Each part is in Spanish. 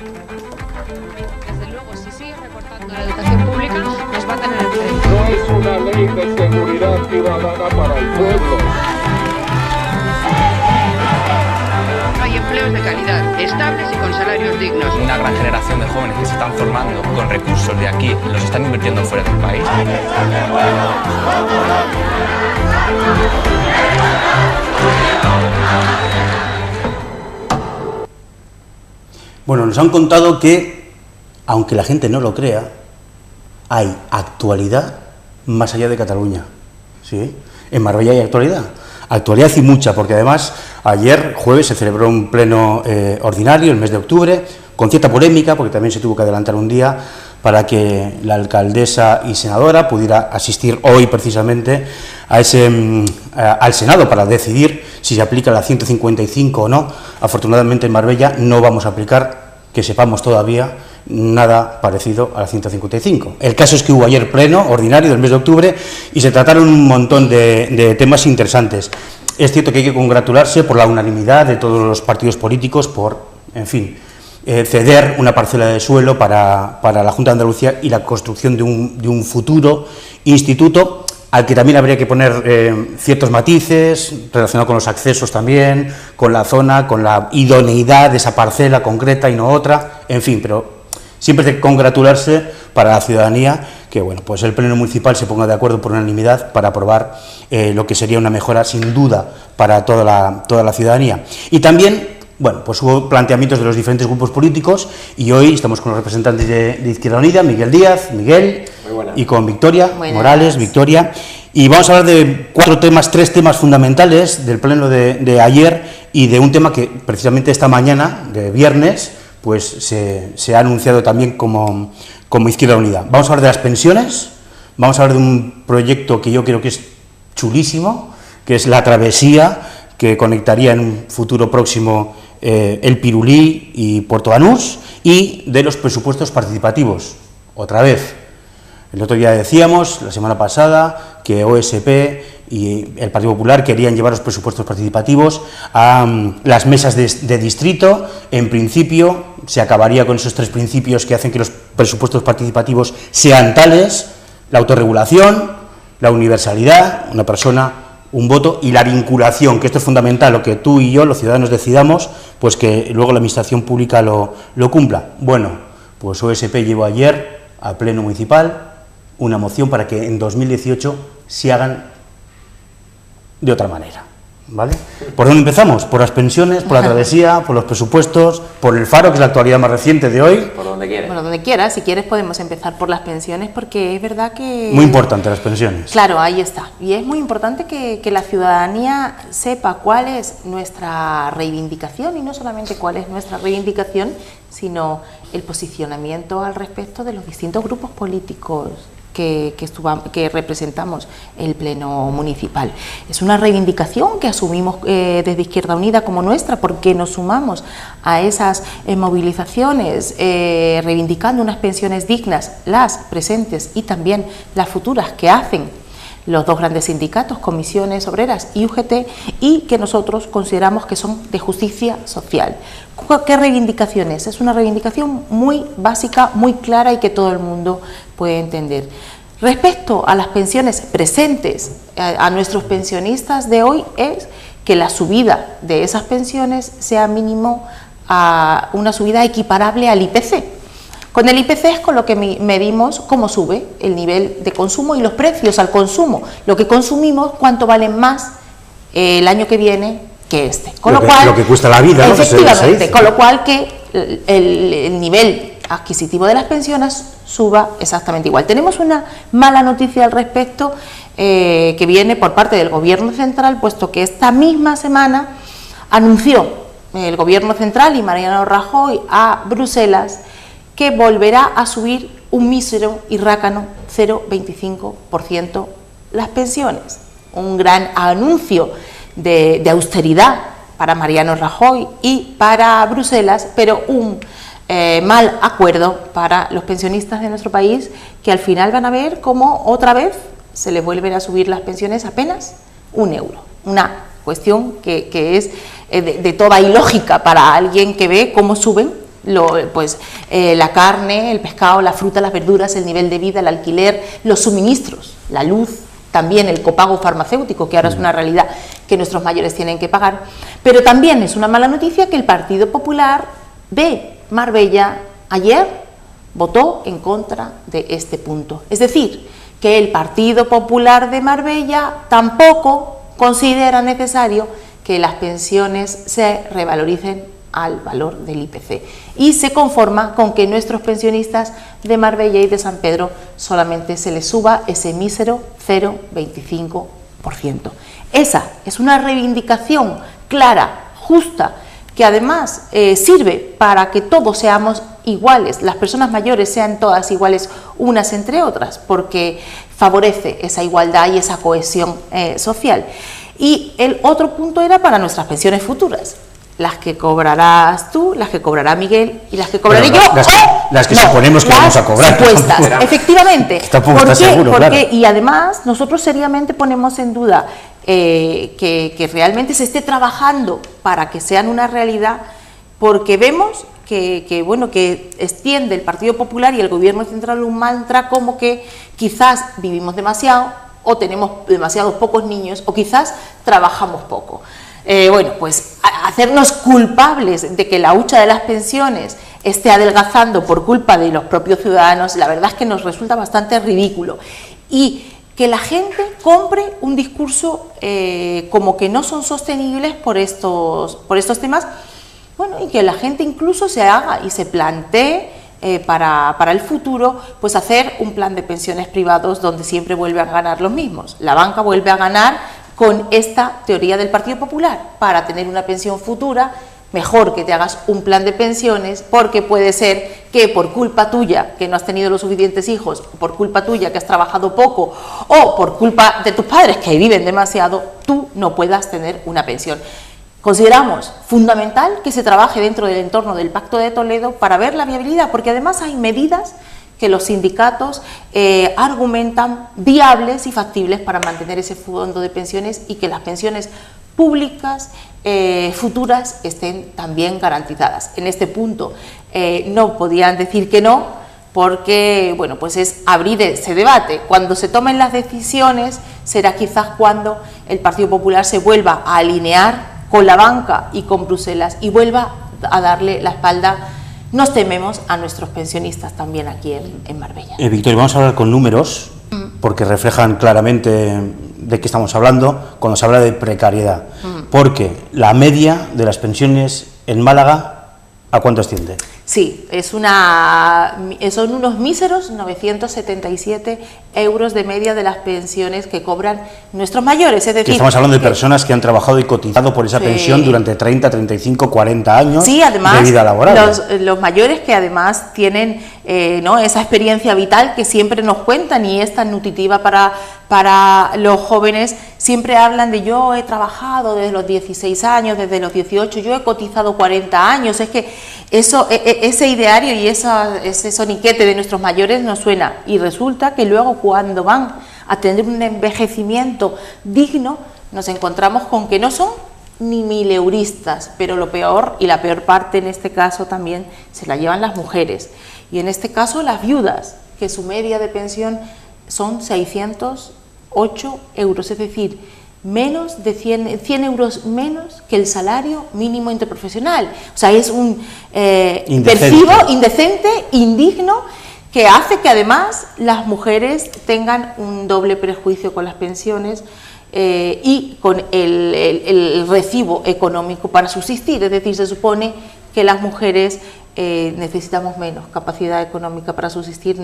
Desde luego, si sigue recortando la educación pública, nos va a tener enfrente. No es una ley de seguridad ciudadana para el pueblo. No hay empleos de calidad, estables y con salarios dignos. Una gran generación de jóvenes que se están formando con recursos de aquí, los están invirtiendo fuera del país. Bueno, nos han contado que, aunque la gente no lo crea, hay actualidad más allá de Cataluña. ¿Sí? En Marbella hay actualidad. Actualidad y mucha, porque además ayer, jueves, se celebró un pleno ordinario, el mes de octubre, con cierta polémica, porque también se tuvo que adelantar un día para que la alcaldesa y senadora pudiera asistir hoy precisamente a al Senado para decidir si se aplica la 155 o no. Afortunadamente en Marbella no vamos a aplicar, que sepamos todavía, nada parecido a la 155. El caso es que hubo ayer pleno ordinario del mes de octubre y se trataron un montón de temas interesantes. Es cierto que hay que congratularse por la unanimidad de todos los partidos políticos por, en fin, ceder una parcela de suelo para la Junta de Andalucía y la construcción de un futuro instituto al que también habría que poner ciertos matices relacionados con los accesos también, con la zona, con la idoneidad de esa parcela concreta y no otra, en fin, pero siempre hay que congratularse para la ciudadanía que, bueno, pues el Pleno Municipal se ponga de acuerdo por unanimidad para aprobar lo que sería una mejora sin duda para toda la ciudadanía. Y también, bueno, pues hubo planteamientos de los diferentes grupos políticos y hoy estamos con los representantes de Izquierda Unida, Miguel Díaz, Miguel, y con Victoria Morales, Victoria, y vamos a hablar de tres temas fundamentales del pleno de ayer y de un tema que precisamente esta mañana, de viernes, pues se ha anunciado también como Izquierda Unida. Vamos a hablar de las pensiones, vamos a hablar de un proyecto que yo creo que es chulísimo, que es la travesía que conectaría en un futuro próximo el Pirulí y Puerto Banús, y de los presupuestos participativos, otra vez. El otro día decíamos, la semana pasada, que OSP y el Partido Popular querían llevar los presupuestos participativos a las mesas de distrito. En principio, se acabaría con esos tres principios que hacen que los presupuestos participativos sean tales: la autorregulación, la universalidad, una persona, un voto, y la vinculación, que esto es fundamental, lo que tú y yo, los ciudadanos, decidamos, pues que luego la administración pública lo cumpla. Bueno, pues OSP llevó ayer al Pleno Municipal una moción para que en 2018 se hagan de otra manera, ¿vale? ¿Por dónde empezamos? ¿Por las pensiones, por la travesía, por los presupuestos, por el Faro, que es la actualidad más reciente de hoy? Por donde quieras. Bueno, donde quieras. Si quieres podemos empezar por las pensiones, porque es verdad que... Muy importante las pensiones. Claro, ahí está. Y es muy importante que la ciudadanía sepa cuál es nuestra reivindicación, y no solamente cuál es nuestra reivindicación, sino el posicionamiento al respecto de los distintos grupos políticos que representamos el Pleno Municipal. Es una reivindicación que asumimos desde Izquierda Unida como nuestra, porque nos sumamos a esas movilizaciones reivindicando unas pensiones dignas, las presentes y también las futuras que hacen los dos grandes sindicatos, Comisiones Obreras y UGT, y que nosotros consideramos que son de justicia social. ¿Qué reivindicación es? Es una reivindicación muy básica, muy clara y que todo el mundo puede entender. Respecto a las pensiones presentes a nuestros pensionistas de hoy, es que la subida de esas pensiones sea mínimo a una subida equiparable al IPC. Con el IPC es con lo que medimos cómo sube el nivel de consumo y los precios al consumo. Lo que consumimos, cuánto valen más el año que viene que este. Con lo cual, lo que cuesta la vida, efectivamente, con lo cual que el nivel adquisitivo de las pensiones suba exactamente igual. Tenemos una mala noticia al respecto que viene por parte del Gobierno Central, puesto que esta misma semana anunció el Gobierno Central y Mariano Rajoy a Bruselas que volverá a subir un mísero y rácano 0,25% las pensiones. Un gran anuncio de austeridad para Mariano Rajoy y para Bruselas, pero un mal acuerdo para los pensionistas de nuestro país, que al final van a ver cómo otra vez se les vuelven a subir las pensiones apenas €1. Una cuestión que es de toda ilógica para alguien que ve cómo suben la carne, el pescado, la fruta, las verduras, el nivel de vida, el alquiler, los suministros, la luz, también el copago farmacéutico, que ahora es una realidad que nuestros mayores tienen que pagar. Pero también es una mala noticia que el Partido Popular de Marbella ayer votó en contra de este punto. Es decir, que el Partido Popular de Marbella tampoco considera necesario que las pensiones se revaloricen al valor del IPC y se conforma con que nuestros pensionistas de Marbella y de San Pedro solamente se les suba ese mísero 0,25%. Esa es una reivindicación clara, justa, que además sirve para que todos seamos iguales, las personas mayores sean todas iguales unas entre otras, porque favorece esa igualdad y esa cohesión social. Y el otro punto era para nuestras pensiones futuras, las que cobrarás tú, las que cobrará Miguel y las que cobraré yo. Las que suponemos que vamos a cobrar. Supuestas, efectivamente. Seguro, claro. Y además nosotros seriamente ponemos en duda que realmente se esté trabajando para que sean una realidad, porque vemos que extiende el Partido Popular y el Gobierno Central un mantra como que quizás vivimos demasiado o tenemos demasiados pocos niños o quizás trabajamos poco. Hacernos culpables de que la hucha de las pensiones esté adelgazando por culpa de los propios ciudadanos, la verdad es que nos resulta bastante ridículo. Y que la gente compre un discurso como que no son sostenibles por estos temas, y que la gente incluso se haga y se plantee para el futuro, pues hacer un plan de pensiones privados donde siempre vuelve a ganar los mismos. La banca vuelve a ganar con esta teoría del Partido Popular. Para tener una pensión futura, mejor que te hagas un plan de pensiones, porque puede ser que por culpa tuya, que no has tenido los suficientes hijos, por culpa tuya, que has trabajado poco, o por culpa de tus padres, que viven demasiado, tú no puedas tener una pensión. Consideramos fundamental que se trabaje dentro del entorno del Pacto de Toledo para ver la viabilidad, porque además hay medidas que los sindicatos argumentan viables y factibles para mantener ese fondo de pensiones y que las pensiones públicas futuras estén también garantizadas. En este punto no podían decir que no, porque es abrir ese debate. Cuando se tomen las decisiones será quizás cuando el Partido Popular se vuelva a alinear con la banca y con Bruselas y vuelva a darle la espalda, nos tememos, a nuestros pensionistas también aquí en Marbella. Victoria, vamos a hablar con números, porque reflejan claramente de qué estamos hablando cuando se habla de precariedad. Porque la media de las pensiones en Málaga, ¿a cuánto asciende? Sí, son unos míseros 977 euros de media de las pensiones que cobran nuestros mayores. Es decir, que estamos hablando de personas que han trabajado y cotizado por esa pensión durante 30, 35, 40 años de vida laboral. Los mayores que además tienen esa experiencia vital que siempre nos cuentan y es tan nutritiva para los jóvenes, siempre hablan de yo he trabajado desde los 16 años, desde los 18, yo he cotizado 40 años, es que ese ideario y ese soniquete de nuestros mayores nos suena y resulta que luego cuando van a tener un envejecimiento digno nos encontramos con que no son ni mileuristas, pero lo peor y la peor parte en este caso también se la llevan las mujeres y en este caso las viudas, que su media de pensión son 608 euros, es decir, menos de 100 euros menos que el salario mínimo interprofesional. O sea, es un percibo indecente, indigno, que hace que además las mujeres tengan un doble prejuicio con las pensiones y con el recibo económico para subsistir. Es decir, se supone que las mujeres necesitamos menos capacidad económica para subsistir.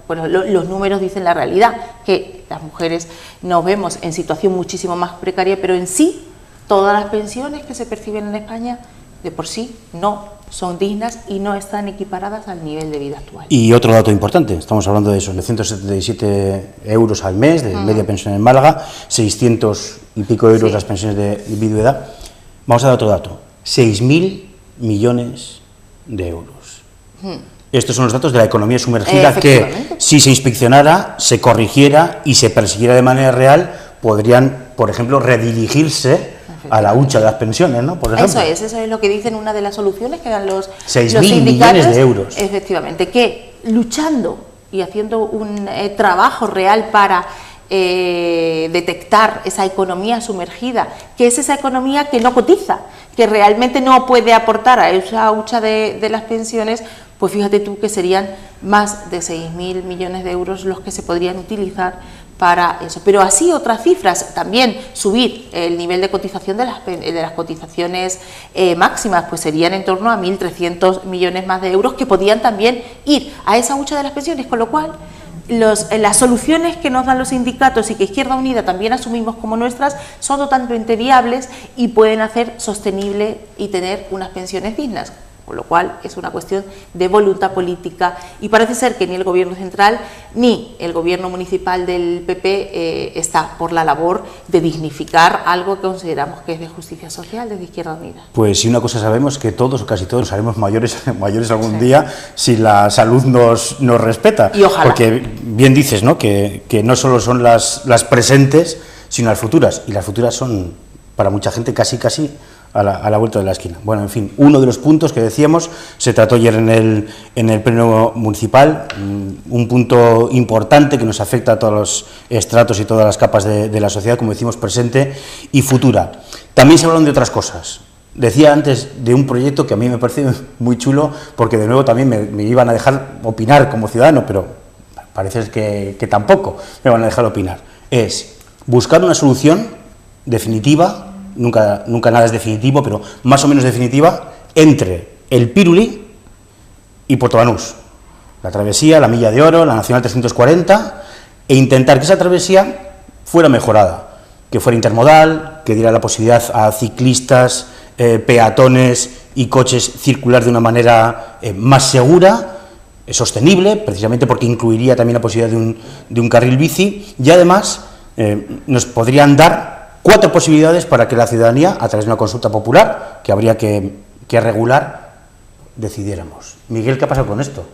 Los números dicen la realidad, que las mujeres nos vemos en situación muchísimo más precaria, pero en sí todas las pensiones que se perciben en España de por sí no son dignas y no están equiparadas al nivel de vida actual. Y otro dato importante, estamos hablando de esos 977 euros al mes de media pensión en Málaga, 600 y pico euros las pensiones de viudedad. Vamos a dar otro dato, 6.000 millones de euros. Estos son los datos de la economía sumergida que, si se inspeccionara, se corrigiera y se persiguiera de manera real, podrían, por ejemplo, redirigirse a la hucha de las pensiones, ¿no? Por ejemplo. Eso es lo que dicen una de las soluciones que dan los 6.000 sindicatos. millones de euros. Efectivamente, que luchando y haciendo un trabajo real para detectar esa economía sumergida, que es esa economía que no cotiza, que realmente no puede aportar a esa hucha de las pensiones, pues fíjate tú que serían más de 6.000 millones de euros los que se podrían utilizar para eso. Pero así otras cifras, también subir el nivel de cotización de las cotizaciones máximas, pues serían en torno a 1.300 millones más de euros que podían también ir a esa hucha de las pensiones, con lo cual las soluciones que nos dan los sindicatos y que Izquierda Unida también asumimos como nuestras son totalmente viables y pueden hacer sostenible y tener unas pensiones dignas. Con lo cual es una cuestión de voluntad política y parece ser que ni el Gobierno central ni el Gobierno municipal del PP está por la labor de dignificar algo que consideramos que es de justicia social desde Izquierda Unida. Pues si una cosa sabemos, que todos o casi todos nos haremos mayores algún día si la salud nos respeta. Y ojalá. Porque bien dices, ¿no?, que no solo son las presentes, sino las futuras. Y las futuras son, para mucha gente, casi a la vuelta de la esquina. Bueno, en fin, uno de los puntos que decíamos se trató ayer en el pleno municipal, un punto importante que nos afecta a todos los estratos y todas las capas de la sociedad, como decimos, presente y futura. También se hablan de otras cosas. Decía antes de un proyecto que a mí me parece muy chulo, porque de nuevo también me iban a dejar opinar como ciudadano, pero parece que tampoco me van a dejar opinar. Es buscar una solución definitiva. Nunca nada es definitivo, pero más o menos definitiva, entre el Piruli y Puerto Banús. La travesía, la Milla de Oro, la Nacional 340, e intentar que esa travesía fuera mejorada, que fuera intermodal, que diera la posibilidad a ciclistas, peatones y coches circular de una manera más segura, sostenible, precisamente porque incluiría también la posibilidad de un carril bici, y además nos podrían dar 4 posibilidades para que la ciudadanía, a través de una consulta popular, que habría que regular, decidiéramos. Miguel, ¿qué ha pasado con esto?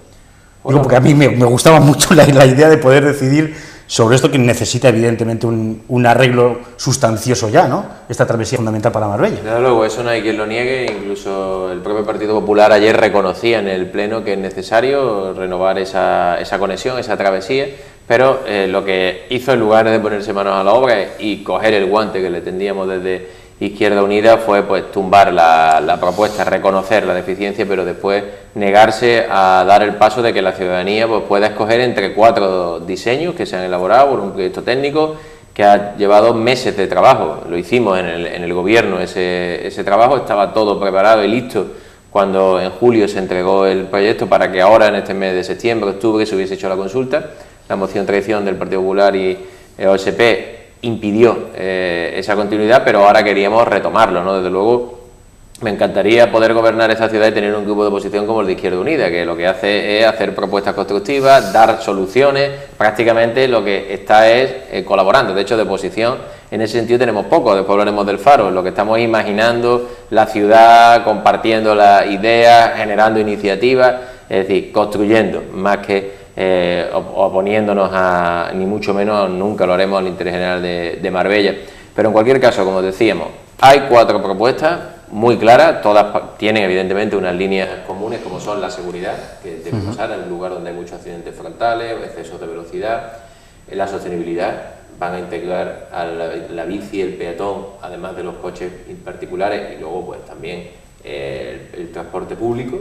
Digo, porque a mí me gustaba mucho la idea de poder decidir sobre esto, que necesita evidentemente un arreglo sustancioso ya, ¿no? Esta travesía fundamental para Marbella. Desde luego, eso no hay quien lo niegue, incluso el propio Partido Popular ayer reconocía en el Pleno que es necesario renovar esa conexión, esa travesía, pero lo que hizo, en lugar de ponerse manos a la obra y coger el guante que le tendíamos desde Izquierda Unida, fue pues tumbar la propuesta, reconocer la deficiencia, pero después negarse a dar el paso de que la ciudadanía pues pueda escoger entre 4 diseños que se han elaborado por un proyecto técnico que ha llevado meses de trabajo. Lo hicimos en el gobierno, ese trabajo estaba todo preparado y listo cuando en julio se entregó el proyecto, para que ahora en este mes de septiembre, octubre, se hubiese hecho la consulta. La moción traición del Partido Popular y OSP impidió esa continuidad, pero ahora queríamos retomarlo, ¿no? Desde luego, me encantaría poder gobernar esta ciudad y tener un grupo de oposición como el de Izquierda Unida, que lo que hace es hacer propuestas constructivas, dar soluciones, prácticamente lo que está es colaborando. De hecho, de oposición, en ese sentido tenemos poco. Después hablaremos del Faro, lo que estamos imaginando la ciudad, compartiendo las ideas, generando iniciativas, es decir, construyendo, más que oponiéndonos ni mucho menos, nunca lo haremos al interés general de Marbella. Pero en cualquier caso, como decíamos, hay 4 propuestas muy claras, todas tienen evidentemente unas líneas comunes, como son la seguridad, que debe pasar en un lugar donde hay muchos accidentes frontales, excesos de velocidad, la sostenibilidad, van a integrar a la bici y el peatón, además de los coches particulares, y luego pues también el transporte público,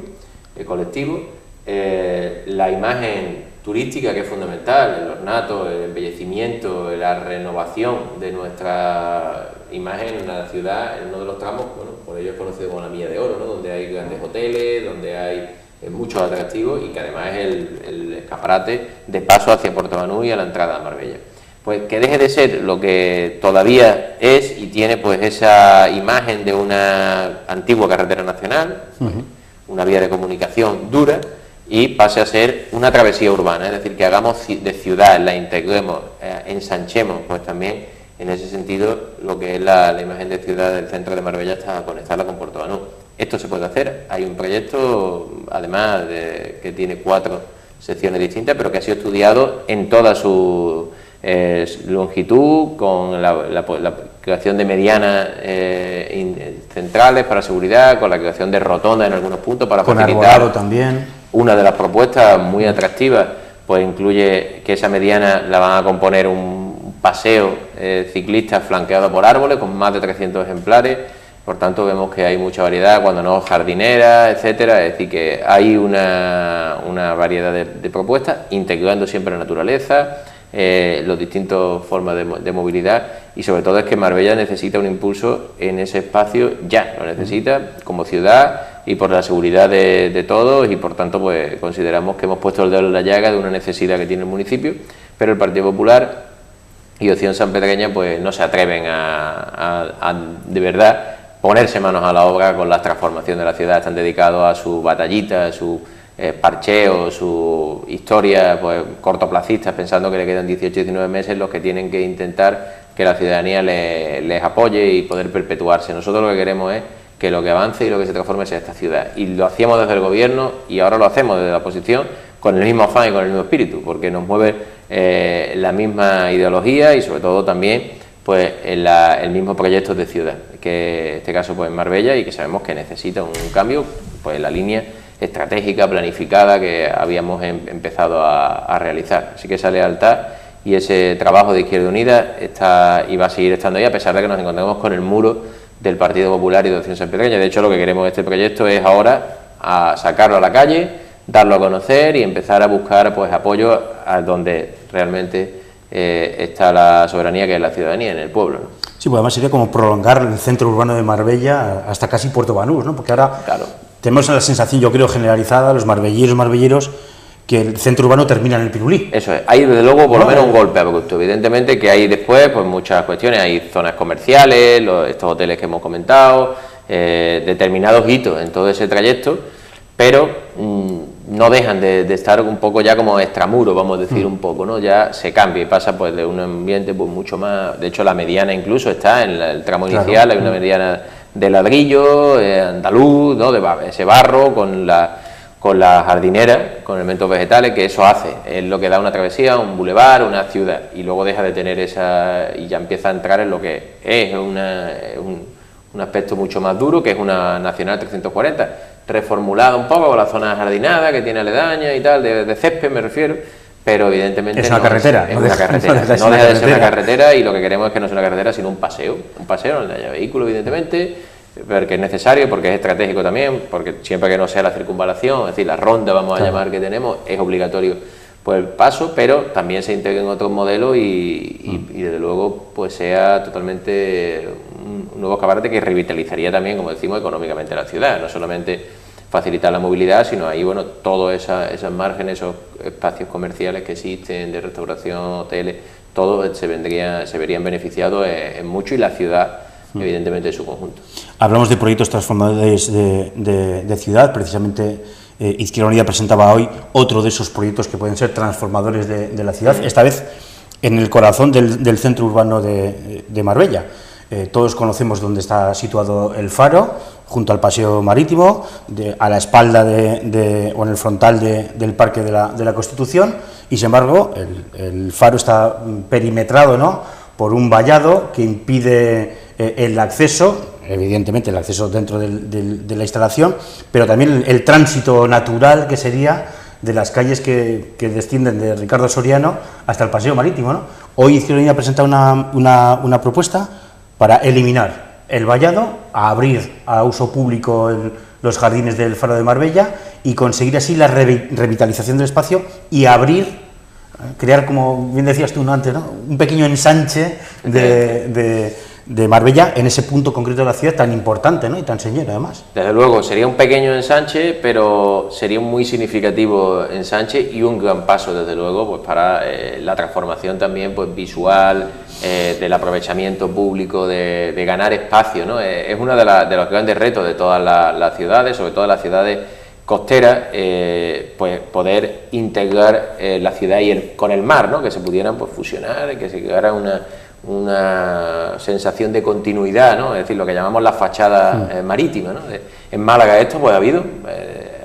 el colectivo, la imagen turística, que es fundamental, el ornato, el embellecimiento, la renovación de nuestra imagen en la ciudad, en uno de los tramos, bueno, por ello es conocido como la Milla de Oro, ¿no? Donde hay grandes hoteles, donde hay muchos atractivos y que además es el escaparate de paso hacia Puerto Banús y a la entrada a Marbella. Pues que deje de ser lo que todavía es y tiene pues esa imagen de una antigua carretera nacional, una vía de comunicación dura, y pase a ser una travesía urbana, es decir, que hagamos de ciudad, la integremos, ensanchemos, pues también en ese sentido lo que es la imagen de ciudad del centro de Marbella, hasta conectarla con Puerto Banús. Esto se puede hacer, hay un proyecto, además que tiene 4 secciones distintas, pero que ha sido estudiado en toda su longitud, con la creación de medianas centrales para seguridad, con la creación de rotondas en algunos puntos para facilitar. Con arbolado también. Una de las propuestas muy atractivas pues incluye que esa mediana la van a componer un paseo ciclista flanqueado por árboles con más de 300 ejemplares. Por tanto, vemos que hay mucha variedad, cuando no jardineras, etcétera. Es decir, que hay una variedad de propuestas, integrando siempre la naturaleza, las distintas formas de movilidad, y sobre todo es que Marbella necesita un impulso en ese espacio ya, lo necesita como ciudad y por la seguridad de todos, y por tanto pues consideramos que hemos puesto el dedo en la llaga de una necesidad que tiene el municipio, pero el Partido Popular y Opción Sanpedreña pues no se atreven a de verdad ponerse manos a la obra con la transformación de la ciudad. Están dedicados a su batallita, a su parcheo, su historia pues cortoplacistas, pensando que le quedan 18 y 19 meses los que tienen que intentar que la ciudadanía les apoye y poder perpetuarse. Nosotros lo que queremos es que lo que avance y lo que se transforme sea esta ciudad, y lo hacíamos desde el gobierno y ahora lo hacemos desde la oposición con el mismo afán y con el mismo espíritu, porque nos mueve la misma ideología y sobre todo también pues el mismo proyecto de ciudad, que en este caso pues en Marbella, y que sabemos que necesita un cambio pues en la línea estratégica, planificada que habíamos empezado a realizar. Así que esa lealtad y ese trabajo de Izquierda Unida está y va a seguir estando ahí, a pesar de que nos encontremos con el muro del Partido Popular y de Opción Sanpedreña. De hecho, lo que queremos de este proyecto es ahora a sacarlo a la calle, darlo a conocer y empezar a buscar pues apoyo a donde realmente está la soberanía, que es la ciudadanía, en el pueblo, ¿no? Sí, pues además sería como prolongar el centro urbano de Marbella hasta casi Puerto Banús, ¿no? Porque ahora claro, tenemos la sensación, yo creo, generalizada, los marbelleros, que el centro urbano termina en el Pirulí. Eso es, hay desde luego por lo menos un golpe abrupto. Evidentemente que hay después pues muchas cuestiones, hay zonas comerciales, estos hoteles que hemos comentado, determinados hitos en todo ese trayecto, pero no dejan de estar un poco ya como extramuro, vamos a decir un poco, ¿no? Ya se cambia y pasa pues de un ambiente pues mucho más, de hecho la mediana incluso está en el tramo inicial, claro. Hay una mediana de ladrillo, andaluz, ¿no? De ese barro con la jardinera, con elementos vegetales, que eso hace, es lo que da una travesía, un bulevar, una ciudad, y luego deja de tener esa, y ya empieza a entrar en lo que es un aspecto mucho más duro, que es una Nacional 340, reformulada un poco con la zona jardinada que tiene aledaña y tal, de césped me refiero, pero evidentemente es una carretera, es una carretera, no deja de ser una carretera, y lo que queremos es que no sea una carretera sino un paseo donde haya vehículos evidentemente, porque es necesario, porque es estratégico también, porque siempre que no sea la circunvalación, es decir, la ronda vamos a llamar que tenemos, es obligatorio pues el paso, pero también se integren otros modelos y desde luego pues sea totalmente un nuevo escaparate que revitalizaría también, como decimos, económicamente la ciudad, no solamente facilitar la movilidad, sino ahí, bueno, todos esos márgenes, esos espacios comerciales que existen, de restauración, hoteles, todo se verían beneficiados en mucho, y la ciudad evidentemente en su conjunto. Hablamos de proyectos transformadores de ciudad, precisamente Izquierda Unida presentaba hoy otro de esos proyectos que pueden ser transformadores de la ciudad, esta vez en el corazón del centro urbano de Marbella. Todos conocemos dónde está situado el faro, junto al paseo marítimo, a la espalda o en el frontal del Parque de la Constitución, y sin embargo el faro está perimetrado, ¿no?, por un vallado que impide el acceso, evidentemente el acceso dentro de la instalación, pero también el tránsito natural que sería de las calles que descienden de Ricardo Soriano hasta el paseo marítimo, ¿no? Hoy Izquierda Unida presenta una propuesta para eliminar el vallado, a abrir a uso público los jardines del Faro de Marbella y conseguir así la revitalización del espacio y crear, como bien decías tú antes, ¿no?, un pequeño ensanche de Marbella en ese punto concreto de la ciudad tan importante, ¿no?, y tan señero además. Desde luego, sería un pequeño ensanche, pero sería un muy significativo ensanche y un gran paso, desde luego, pues para la transformación también pues visual, del aprovechamiento público, de ganar espacio, ¿no? Es uno de los grandes retos de todas las ciudades, sobre todo las ciudades costeras, pues poder integrar la ciudad con el mar, ¿no?, que se pudieran pues fusionar, que se creara una sensación de continuidad, ¿no?, es decir, lo que llamamos la fachada marítima, ¿no? En Málaga esto pues ha habido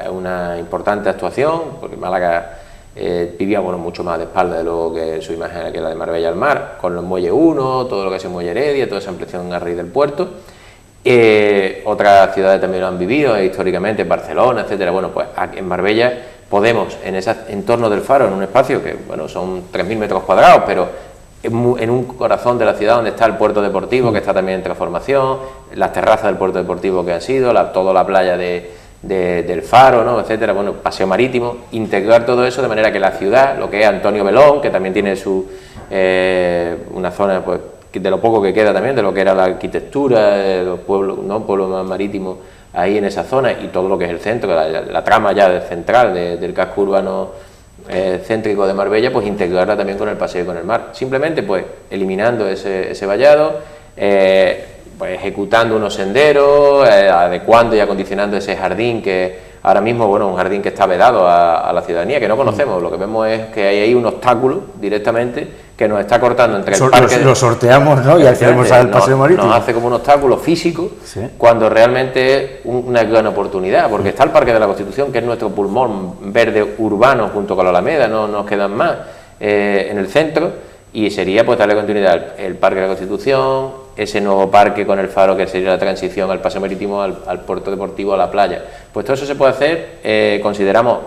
una importante actuación, porque Málaga vivía bueno, mucho más de espalda de luego que su imagen que la de Marbella al mar, con los muelles 1, todo lo que es el muelle Heredia, toda esa ampliación a raíz del puerto. Otras ciudades también lo han vivido históricamente, Barcelona, etcétera. Bueno, pues aquí en Marbella podemos, en ese entorno del faro, en un espacio que bueno, son 3.000 metros cuadrados, pero en un corazón de la ciudad donde está el puerto deportivo, que está también en transformación, las terrazas del puerto deportivo que han sido, toda la playa del faro, ¿no? Etcétera, bueno, paseo marítimo, integrar todo eso de manera que la ciudad, lo que es Antonio Belón, que también tiene una zona pues de lo poco que queda también de lo que era la arquitectura, los pueblos, ¿no? Pueblos más marítimos ahí en esa zona, y todo lo que es el centro, la trama ya central del casco urbano céntrico de Marbella, pues integrarla también con el paseo y con el mar, simplemente pues eliminando ese vallado, pues ejecutando unos senderos, adecuando y acondicionando ese jardín que ahora mismo, bueno, un jardín que está vedado a la ciudadanía, que no conocemos. Lo que vemos es que hay ahí un obstáculo directamente que nos está cortando entre el parque... Lo sorteamos, ¿no? Y accedemos al paseo marítimo. Nos hace como un obstáculo físico, sí, cuando realmente es una gran oportunidad, porque está el Parque de la Constitución, que es nuestro pulmón verde urbano junto con la Alameda, no nos quedan más en el centro, y sería pues darle continuidad el Parque de la Constitución, ese nuevo parque con el faro que sería la transición al paseo marítimo, al puerto deportivo, a la playa. Pues todo eso se puede hacer, consideramos,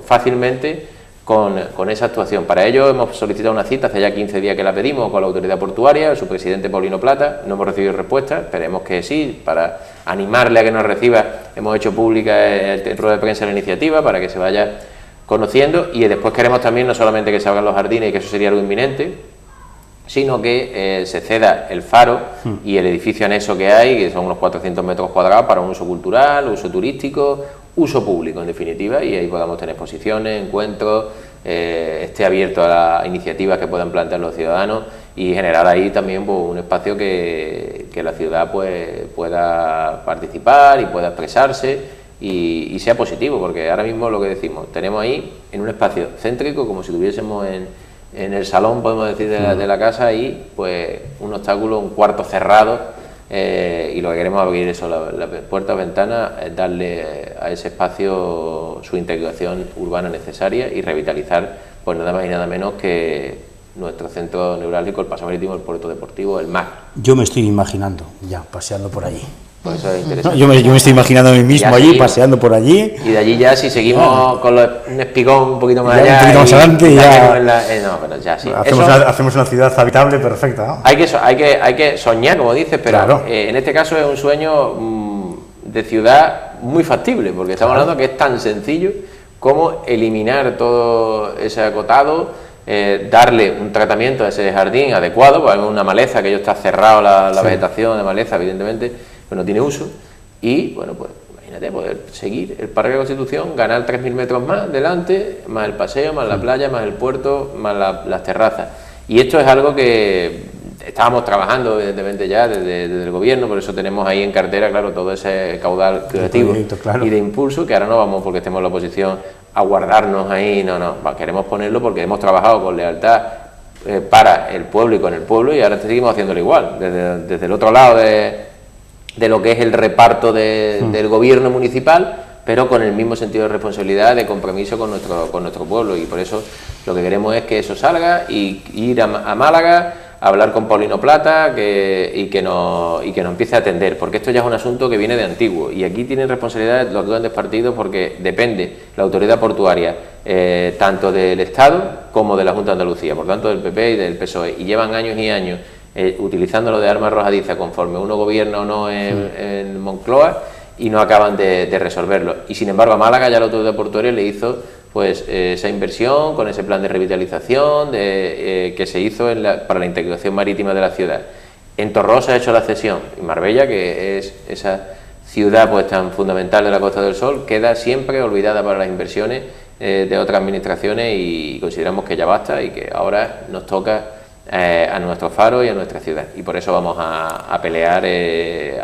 fácilmente con esa actuación. Para ello hemos solicitado una cita, hace ya 15 días que la pedimos con la autoridad portuaria, su presidente Paulino Plata, no hemos recibido respuesta, esperemos que sí, para animarle a que nos reciba, hemos hecho pública el rueda de prensa de la iniciativa para que se vaya conociendo, y después queremos también no solamente que se hagan los jardines, y que eso sería algo inminente, sino que se ceda el faro y el edificio anexo que hay, que son unos 400 metros cuadrados, para un uso cultural, uso turístico, uso público en definitiva, y ahí podamos tener exposiciones, encuentros, esté abierto a las iniciativas que puedan plantear los ciudadanos, y generar ahí también pues, un espacio que la ciudad pues, pueda participar y pueda expresarse y sea positivo, porque ahora mismo lo que decimos, tenemos ahí en un espacio céntrico, como si tuviésemos en el salón, podemos decir, de la casa, ahí pues un obstáculo, un cuarto cerrado, y lo que queremos abrir eso, la puerta o ventana, es darle a ese espacio su integración urbana necesaria y revitalizar pues nada más y nada menos que nuestro centro neurálgico, el paseo marítimo, el puerto deportivo, el mar. Yo me estoy imaginando ya paseando por allí. Pues eso es interesante. Yo me estoy imaginando a mí mismo allí, paseando por allí. Y de allí ya, si seguimos con un espigón un poquito más ya allá. Un poquito más adelante ya. No, pero ya sí. Hacemos una ciudad habitable perfecta, ¿no? Hay que soñar, como dices, pero claro, en este caso es un sueño de ciudad muy factible, porque estamos hablando que es tan sencillo como eliminar todo ese acotado, darle un tratamiento a ese jardín adecuado, porque hay una maleza que ya está cerrado la vegetación de maleza, evidentemente, pero no tiene uso, y bueno, pues imagínate poder seguir el Parque de la Constitución, ganar 3.000 metros más delante, más el paseo, más la playa, más el puerto, más las terrazas. Y esto es algo que estábamos trabajando evidentemente ya desde el gobierno, por eso tenemos ahí en cartera, claro, todo ese caudal creativo y de impulso, que ahora no vamos porque estemos en la oposición a guardarnos ahí, no, queremos ponerlo porque hemos trabajado con lealtad para el pueblo y con el pueblo, y ahora seguimos haciéndolo igual, desde el otro lado de lo que es el reparto del gobierno municipal, pero con el mismo sentido de responsabilidad, de compromiso con nuestro pueblo, y por eso lo que queremos es que eso salga y ir a Málaga a hablar con Paulino Plata y que nos empiece a atender, porque esto ya es un asunto que viene de antiguo, y aquí tienen responsabilidad los grandes partidos, porque depende la autoridad portuaria tanto del Estado como de la Junta de Andalucía, por tanto del PP y del PSOE, y llevan años y años utilizándolo de arma arrojadiza conforme uno gobierna o no en Moncloa, y no acaban de resolverlo. Y sin embargo a Málaga ya la autoridad portuaria le hizo pues esa inversión con ese plan de revitalización que se hizo para la integración marítima de la ciudad. En Torrosa ha hecho la cesión, y Marbella, que es esa ciudad pues tan fundamental de la Costa del Sol, queda siempre olvidada para las inversiones de otras administraciones, y consideramos que ya basta y que ahora nos toca a nuestro faro y a nuestra ciudad, y por eso vamos a pelear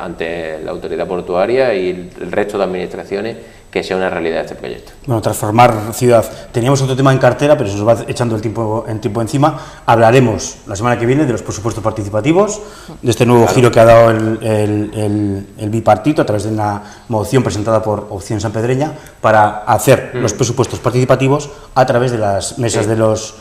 ante la autoridad portuaria y el resto de administraciones que sea una realidad este proyecto. Bueno, transformar ciudad. Teníamos otro tema en cartera, pero se nos va echando el tiempo encima. Hablaremos la semana que viene de los presupuestos participativos, de este nuevo giro que ha dado el bipartito a través de una moción presentada por Opción Sanpedreña para hacer los presupuestos participativos a través de las mesas de los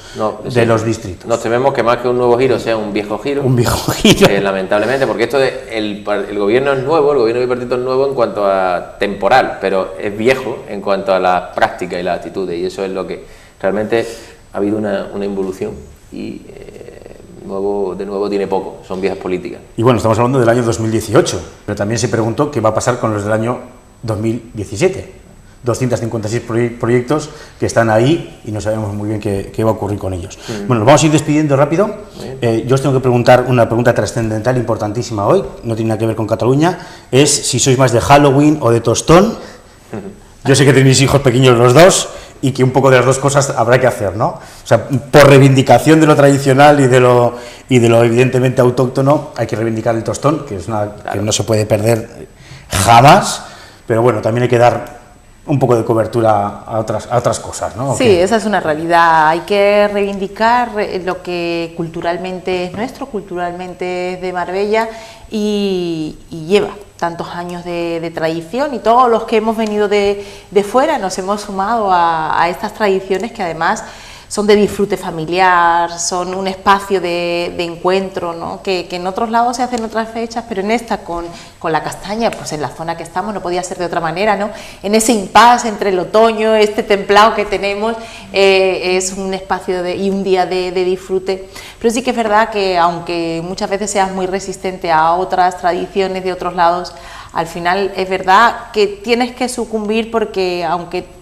distritos. Nos tememos que más que un nuevo giro sea un viejo giro. Un viejo giro. Lamentablemente, porque esto el gobierno es nuevo, el gobierno bipartito es nuevo en cuanto a temporal, pero es viejo en cuanto a la práctica y las actitudes, y eso es lo que realmente ha habido una involución y de nuevo tiene poco, son viejas políticas. Y bueno, estamos hablando del año 2018, pero también se preguntó qué va a pasar con los del año 2017. 256 proyectos que están ahí y no sabemos muy bien qué va a ocurrir con ellos. Bueno, nos vamos a ir despidiendo rápido. Yo os tengo que preguntar una pregunta trascendental importantísima hoy, no tiene nada que ver con Cataluña, es si sois más de Halloween o de tostón. Yo sé que tenéis hijos pequeños los dos y que un poco de las dos cosas habrá que hacer, ¿no? O sea, por reivindicación de lo tradicional y de lo evidentemente autóctono, hay que reivindicar el tostón, que es que no se puede perder jamás, pero bueno, también hay que dar un poco de cobertura a otras cosas, ¿no? Sí, esa es una realidad. Hay que reivindicar lo que culturalmente es nuestro, culturalmente es de Marbella y lleva tantos años de tradición, y todos los que hemos venido de fuera nos hemos sumado a estas tradiciones que además son de disfrute familiar, son un espacio de encuentro, ¿no? que en otros lados se hacen otras fechas, pero en esta con la castaña, pues en la zona que estamos no podía ser de otra manera, ¿no? En ese impasse entre el otoño, este templado que tenemos, es un espacio y un día de disfrute. Pero sí que es verdad que aunque muchas veces seas muy resistente a otras tradiciones de otros lados, al final es verdad que tienes que sucumbir, porque aunque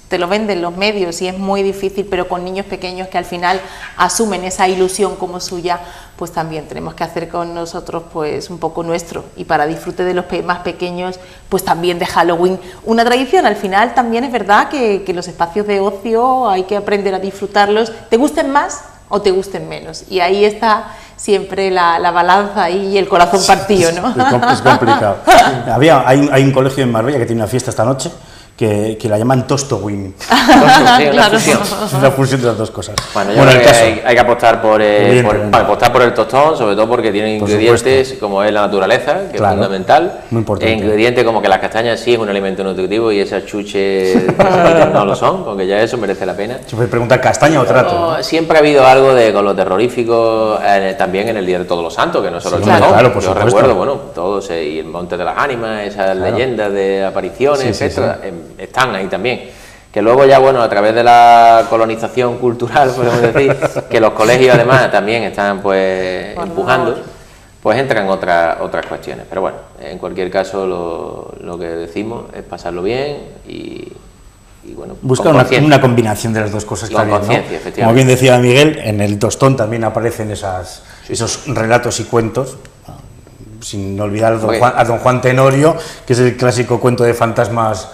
te lo venden los medios y es muy difícil, pero con niños pequeños que al final asumen esa ilusión como suya, pues también tenemos que hacer con nosotros pues un poco nuestro, y para disfrute de los más pequeños pues también de Halloween, una tradición. Al final también es verdad que los espacios de ocio hay que aprender a disfrutarlos, te gusten más o te gusten menos, y ahí está siempre la balanza y el corazón partido, ¿no? Es complicado. Hay un colegio en Marbella que tiene una fiesta esta noche que la llaman Tostowin. Sí, una fusión. Es una fusión de las dos cosas. Bueno, yo creo que hay que apostar por el tostón, sobre todo porque tiene ingredientes como es la naturaleza, que es fundamental. Muy importante. Ingredientes como que las castañas sí es un alimento nutritivo y esas chuches no lo son, porque ya eso merece la pena. Se puede preguntar, ¿castaña o trato? ¿No? Siempre ha habido algo con lo terrorífico, también en el Día de Todos los Santos, que no solo el tostón. Claro, por yo recuerdo, bueno, todos, y el Monte de las Ánimas, esas leyendas de apariciones, etcétera. Están ahí también, que luego ya, bueno, a través de la colonización cultural, podemos decir, que los colegios además también están pues empujando, pues entran otras cuestiones, pero bueno, en cualquier caso lo que decimos es pasarlo bien y bueno, buscar una combinación de las dos cosas. Con conciencia, efectivamente. Como bien decía Miguel, en el tostón también aparecen esos relatos y cuentos, sin olvidar a don Juan Tenorio, que es el clásico cuento de fantasmas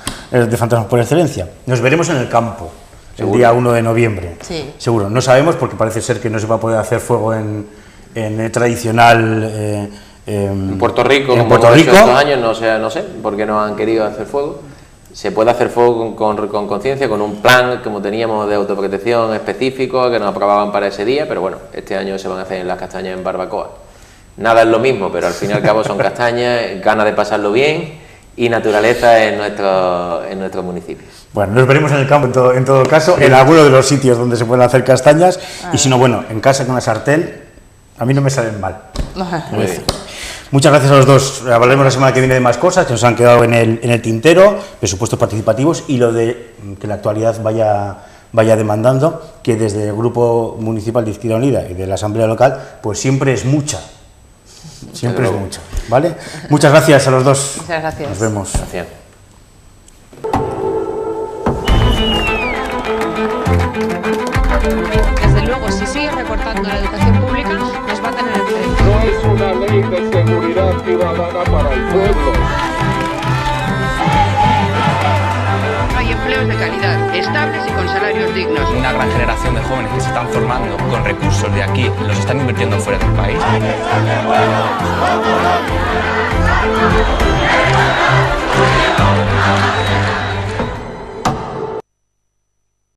por excelencia. Nos veremos en el campo. ¿Seguro? El día 1 de noviembre. Sí. Seguro. No sabemos, porque parece ser que no se va a poder hacer fuego en el tradicional... en Puerto Rico, como hemos hecho estos años, no sé por qué no han querido hacer fuego. Se puede hacer fuego con conciencia, con un plan como teníamos de autoprotección específico que nos aprobaban para ese día, pero bueno, este año se van a hacer las castañas en barbacoa. Nada es lo mismo, pero al fin y al cabo son castañas, ganas de pasarlo bien y naturaleza en nuestro municipio. Bueno, nos veremos en el campo en todo caso, en alguno de los sitios donde se pueden hacer castañas, y si no, bueno, en casa con una sartén, a mí no me salen mal. Muy bien. Muchas gracias a los dos. Hablaremos la semana que viene de más cosas que nos han quedado en el tintero, presupuestos participativos y lo de que la actualidad vaya demandando, que desde el Grupo Municipal de Izquierda Unida y de la Asamblea Local, pues siempre es mucha. Siempre es mucho, ¿vale? Muchas gracias a los dos. Muchas gracias. Nos vemos. Gracias. Desde luego, si sigue recortando la educación pública, nos va a tener enfrente. No es una ley de seguridad ciudadana para el pueblo. No hay empleos de calidad, estables y con salarios dignos. Una gran generación de jóvenes que se están formando con recursos de aquí, los están invirtiendo fuera del país.